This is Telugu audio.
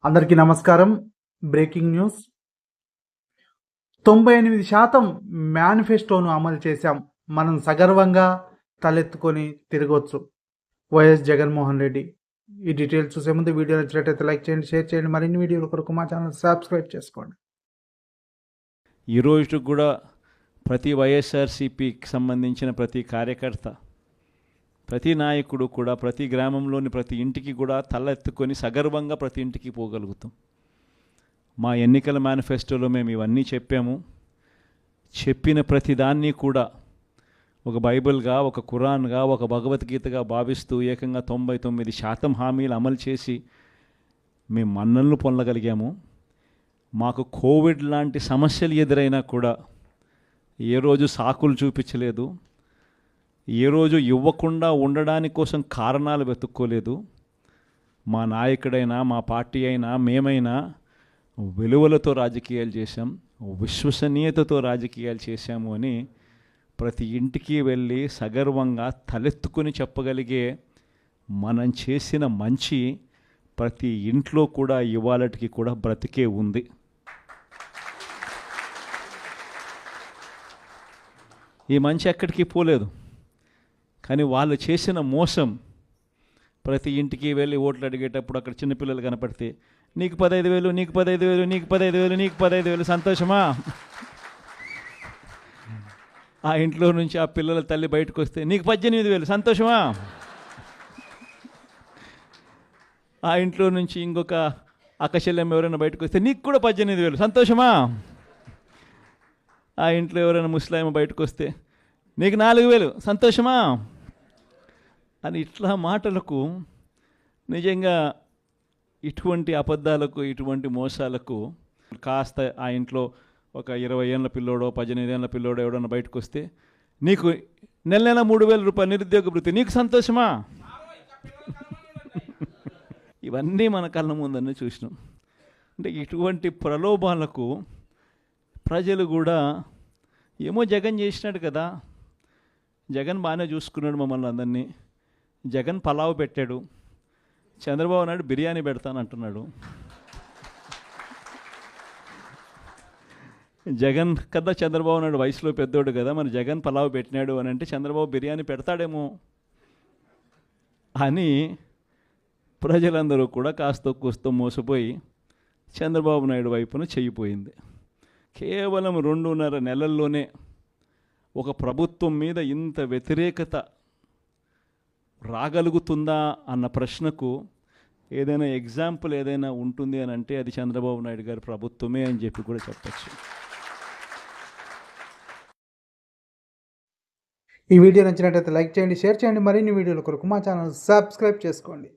అందరికీ నమస్కారం. Breaking news. 98% మేనిఫెస్టోను అమలు చేశాం. మనం సగర్వంగా తలెత్తుకొని తిరగొచ్చు. వైఎస్ జగన్మోహన్ రెడ్డి. ఈ డీటెయిల్స్ చూసే ముందు వీడియో నచ్చినట్లయితే లైక్ చేయండి, షేర్ చేయండి. మరిన్ని వీడియోల కొరకు మా ఛానల్ సబ్స్క్రైబ్ చేసుకోండి. ఈరోజు కూడా ప్రతి వైఎస్ఆర్సీపీకి సంబంధించిన ప్రతి కార్యకర్త, ప్రతి నాయకుడు కూడా ప్రతి గ్రామంలోని ప్రతి ఇంటికి కూడా తలెత్తుకొని సగర్వంగా ప్రతి ఇంటికి పోగలుగుతాం. మా ఎన్నికల మేనిఫెస్టోలో మేము ఇవన్నీ చెప్పాము. చెప్పిన ప్రతిదాన్ని కూడా ఒక బైబిల్గా, ఒక ఖురాన్గా, ఒక భగవద్గీతగా భావిస్తూ ఏకంగా 99% హామీలు అమలు చేసి మేము మన్నలను పొందగలిగాము. మాకు కోవిడ్ లాంటి సమస్యలు ఎదురైనా కూడా ఏ రోజు సాకులు చూపించలేదు, ఏ రోజు ఇవ్వకుండా ఉండడానికి కోసం కారణాలు వెతుక్కోలేదు. మా నాయకుడైనా, మా పార్టీ అయినా, మేమైనా విలువలతో రాజకీయాలు చేశాం, విశ్వసనీయతతో రాజకీయాలు చేశాము అని ప్రతి ఇంటికి వెళ్ళి సగర్వంగా తలెత్తుకొని చెప్పగలిగే మనం చేసిన మంచి ప్రతి ఇంట్లో కూడా ఇవాళటికి కూడా బ్రతికే ఉంది. ఈ మంచి ఎక్కడికి పోలేదు. కానీ వాళ్ళు చేసిన మోసం, ప్రతి ఇంటికి వెళ్ళి ఓట్లు అడిగేటప్పుడు అక్కడ చిన్నపిల్లలు కనపడితే నీకు 15,000, నీకు 15,000, నీకు 15,000, నీకు 15,000, సంతోషమా? ఆ ఇంట్లో నుంచి ఆ పిల్లల తల్లి బయటకు వస్తే నీకు 18,000, సంతోషమా? ఆ ఇంట్లో నుంచి ఇంకొక అక్కచెల్లెమ్మ ఎవరైనా బయటకు వస్తే నీకు కూడా 18,000, సంతోషమా? ఆ ఇంట్లో ఎవరైనా ముస్లాం బయటకు వస్తే నీకు 4,000, సంతోషమా? అని ఇట్లా మాటలకు నిజంగా ఇటువంటి అబద్ధాలకు, ఇటువంటి మోసాలకు కాస్త ఆ ఇంట్లో ఒక 20 ఏళ్ళ పిల్లోడో, 18 ఏళ్ళ పిల్లోడో ఎవడన్నా బయటకు వస్తే నీకు నెల 3,000 రూపాయలు నిరుద్యోగ వృత్తి, నీకు సంతోషమా? ఇవన్నీ మన కళ్ళ ముందన్నీ చూసినాం. అంటే ఇటువంటి ప్రలోభాలకు ప్రజలు కూడా ఏమో జగన్ చేసినాడు కదా, జగన్ బాగానే చూసుకున్నాడు మమ్మల్ని అందరినీ, జగన్ పలావ్ పెట్టాడు, చంద్రబాబు నాయుడు బిర్యానీ పెడతానంటున్నాడు, జగన్ కదా చంద్రబాబు నాయుడు వయసులో పెద్దోడు కదా, మరి జగన్ పలావ్ పెట్టినాడు అని అంటే చంద్రబాబు బిర్యానీ పెడతాడేమో అని ప్రజలందరూ కూడా కాస్త కూస్తో మోసపోయి చంద్రబాబు నాయుడు వైపున చెయ్యిపోయింది. కేవలం 2.5 నెలల్లోనే ఒక ప్రభుత్వం మీద ఇంత వ్యతిరేకత రాగలుగుతుందా అన్న ప్రశ్నకు ఏదైనా ఎగ్జాంపుల్ ఏదైనా ఉంటుంది అని అంటే అది చంద్రబాబు నాయుడు గారి ప్రభుత్వమే అని చెప్పి కూడా చెప్పచ్చు. ఈ వీడియో నచ్చినట్లయితే లైక్ చేయండి, షేర్ చేయండి. మరిన్ని వీడియోల కొరకు మా ఛానల్ సబ్స్క్రైబ్ చేసుకోండి.